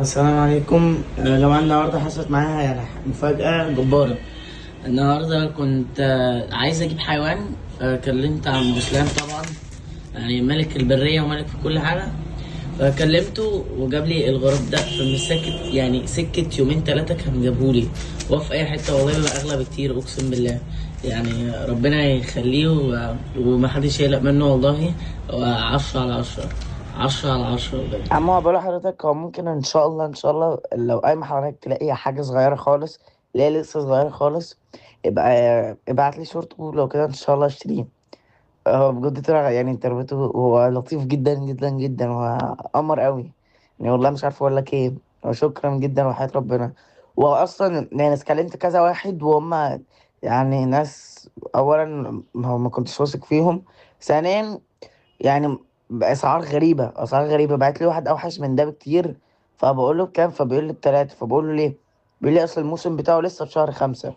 السلام عليكم. جماعة النهاردة حصلت معايا يعني مفاجأة جبارة. النهاردة كنت عايز أجيب حيوان، فكلمت عم مسلم طبعا، يعني ملك البرية وملك في كل حاجة. فكلمته وجاب لي الغراب ده، فمش سكت يعني سكة يومين تلاتة كان جابهولي. وهو في أي حتة والله بيبقى أغلى بكتير، أقسم بالله. يعني ربنا يخليه ومحدش يقلق منه والله. هو 10/10، 10/10 بجد. عم بقول لحضرتك، هو ممكن ان شاء الله لو اي حضرتك تلاقي حاجه صغيره خالص، اللي هي لسه صغيره خالص، يبقى ابعت لي صورته، لو كده ان شاء الله اشتريه. هو بجد طلع يعني تربيته، هو لطيف جدا جدا جدا، وهو قمر قوي. يعني والله مش عارف اقول لك ايه. وشكرا جدا وحياة ربنا. واصلا يعني اتكلمت كذا واحد وهم يعني ناس، اولا ما كنتش واثق فيهم. ثانيا يعني بأسعار غريبة، أسعار غريبة. بعت لي واحد أوحش من ده بكتير، فبقول له بكام، فبيقول لي ب3، فبقول له ليه؟ بيقول لي أصل الموسم بتاعه لسه في شهر 5.